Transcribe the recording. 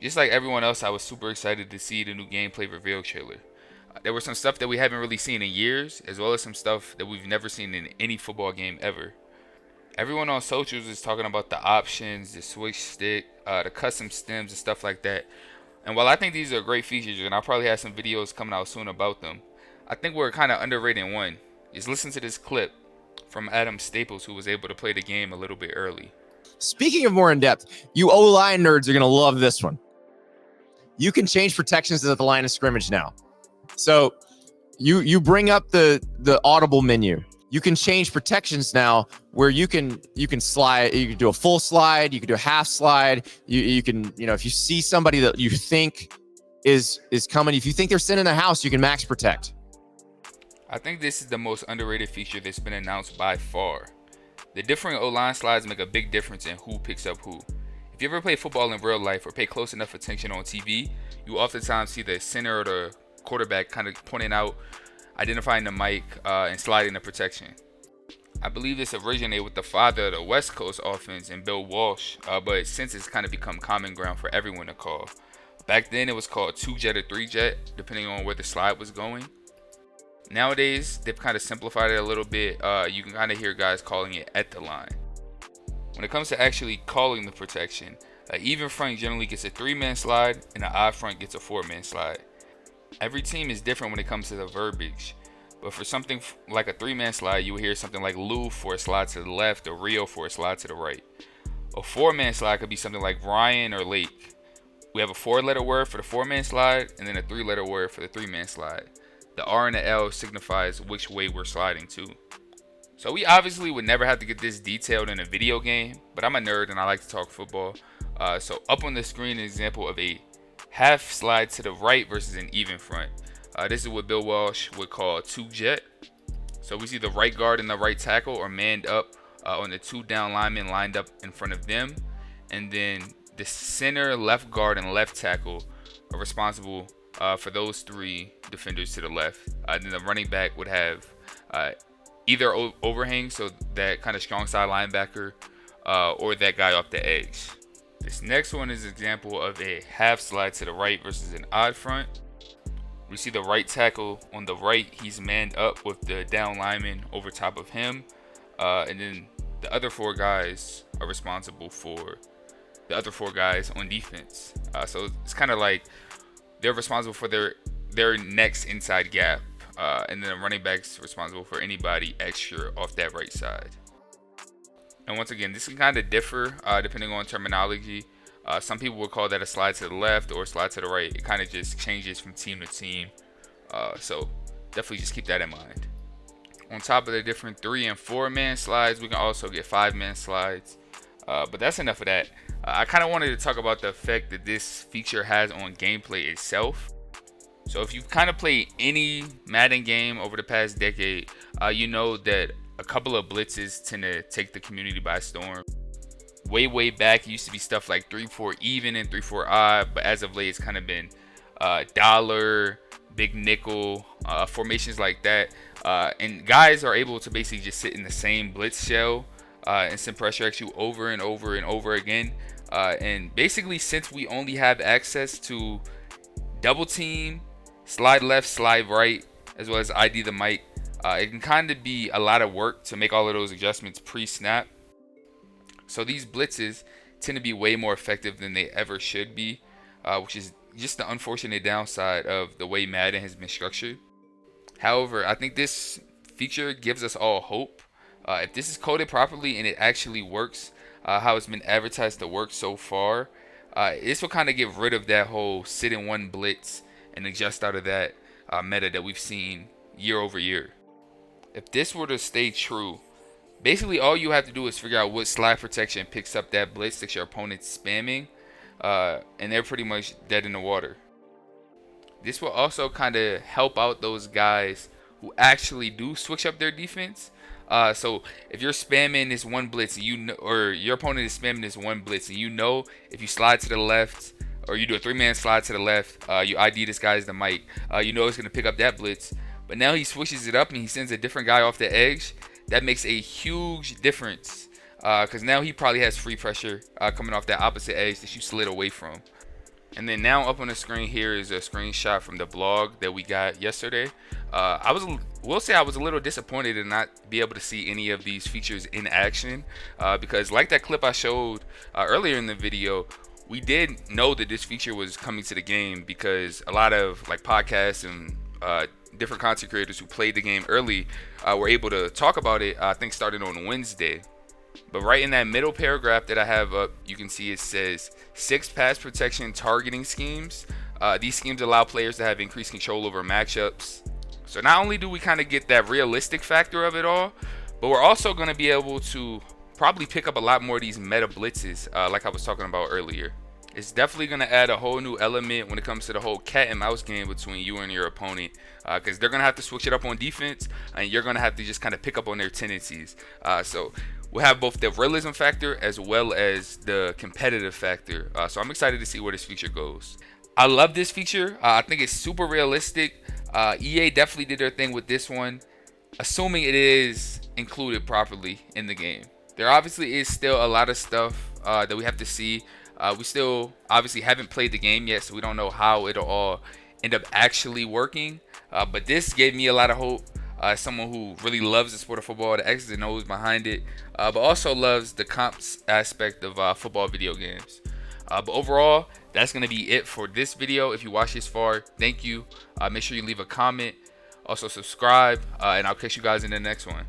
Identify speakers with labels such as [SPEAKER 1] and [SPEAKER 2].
[SPEAKER 1] Just like everyone else, I was super excited to see the new gameplay reveal trailer. There was some stuff that we haven't really seen in years, as well as some stuff that we've never seen in any football game ever. Everyone on socials is talking about the options, the switch stick, the custom stems, and stuff like that. And while I think these are great features, and I'll probably have some videos coming out soon about them, I think we're kind of underrating one. Just listen to this clip from Adam Staples, who was able to play the game a little bit early.
[SPEAKER 2] Speaking of more in depth, you O-line nerds are going to love this one. You can change protections at the line of scrimmage now. So you bring up the audible menu. You can change protections now where you can slide. You can do a full slide. You can do a half slide. You can, if you see somebody that you think is coming, if you think they're sitting in the house, you can max protect.
[SPEAKER 1] I think this is the most underrated feature that's been announced by far. The different O-line slides make a big difference in who picks up who. If you ever play football in real life or pay close enough attention on TV, you oftentimes see the center or the quarterback kind of pointing out, identifying the mic, and sliding the protection. I believe this originated with the father of the West Coast offense and Bill Walsh, but since it's kind of become common ground for everyone to call. Back then it was called 2-jet or 3-jet, depending on where the slide was going. Nowadays, they've kind of simplified it a little bit. You can kind of hear guys calling it at the line. When it comes to actually calling the protection, an even front generally gets a 3-man slide and an odd front gets a 4-man slide. Every team is different when it comes to the verbiage, but for something like a 3-man slide, you will hear something like Lou for a slide to the left or Rio for a slide to the right. A 4-man slide could be something like Ryan or Lake. We have a 4-letter word for the 4-man slide and then a 3-letter word for the 3-man slide. The R and the L signifies which way we're sliding to. So we obviously would never have to get this detailed in a video game, but I'm a nerd and I like to talk football. So up on the screen, an example of a half slide to the right versus an even front. This is what Bill Walsh would call 2-jet. So we see the right guard and the right tackle are manned up on the 2 down linemen lined up in front of them. And then the center, left guard, and left tackle are responsible for those 3 defenders to the left. Then the running back would have either overhang, so that kind of strong side linebacker, or that guy off the edge. This next one is an example of a half slide to the right versus an odd front. We see the right tackle on the right. He's manned up with the down lineman over top of him. And then the other 4 guys are responsible for the other 4 guys on defense. So it's kind of like they're responsible for their next inside gap. And then the running back's responsible for anybody extra off that right side. And once again, this can kind of differ depending on terminology. Some people would call that a slide to the left or a slide to the right. It kind of just changes from team to team. So definitely just keep that in mind. On top of the different 3 and 4-man slides, we can also get 5-man slides. But that's enough of that. I kind of wanted to talk about the effect that this feature has on gameplay itself. So if you've kind of played any Madden game over the past decade, you know that a couple of blitzes tend to take the community by storm. Way back, it used to be stuff like 3-4 even and 3-4 odd, but as of late, it's kind of been dollar, big nickel, formations like that. And guys are able to basically just sit in the same blitz shell and send pressure at you over and over and over again. And basically, since we only have access to double team, slide left, slide right, as well as ID the mic, it can kind of be a lot of work to make all of those adjustments pre-snap. So these blitzes tend to be way more effective than they ever should be, which is just the unfortunate downside of the way Madden has been structured. However, I think this feature gives us all hope. If this is coded properly and it actually works how it's been advertised to work so far, this will kind of get rid of that whole sit in one blitz and adjust out of that meta that we've seen year over year. If this were to stay true, basically all you have to do is figure out what slide protection picks up that blitz that your opponent's spamming, and they're pretty much dead in the water. This will also kind of help out those guys who actually do switch up their defense. So if you're spamming this one blitz, and or your opponent is spamming this one blitz, and if you slide to the left or you do a 3-man slide to the left, you ID this guy as the mic, it's going to pick up that blitz. But now he switches it up and he sends a different guy off the edge. That makes a huge difference because now he probably has free pressure coming off that opposite edge that you slid away from. And then now up on the screen here is a screenshot from the blog that we got yesterday. We'll say I was a little disappointed to not be able to see any of these features in action, because like that clip I showed earlier in the video, we did know that this feature was coming to the game because a lot of like podcasts and different content creators who played the game early were able to talk about it. I think starting on Wednesday. But right in that middle paragraph that I have up, you can see it says 6 pass protection targeting schemes. These schemes allow players to have increased control over matchups. So not only do we kind of get that realistic factor of it all, but we're also going to be able to probably pick up a lot more of these meta blitzes, like I was talking about earlier. It's definitely going to add a whole new element when it comes to the whole cat and mouse game between you and your opponent, because they're going to have to switch it up on defense, and you're going to have to just kind of pick up on their tendencies. So we'll have both the realism factor as well as the competitive factor. So I'm excited to see where this feature goes. I love this feature. I think it's super realistic. EA definitely did their thing with this one, assuming it is included properly in the game. There obviously is still a lot of stuff that we have to see. We still obviously haven't played the game yet, so we don't know how it'll all end up actually working. But this gave me a lot of hope. As someone who really loves the sport of football, the X's and O's behind it, but also loves the comps aspect of football video games. But overall, that's going to be it for this video. If you watched this far, thank you. Make sure you leave a comment. Also subscribe, and I'll catch you guys in the next one.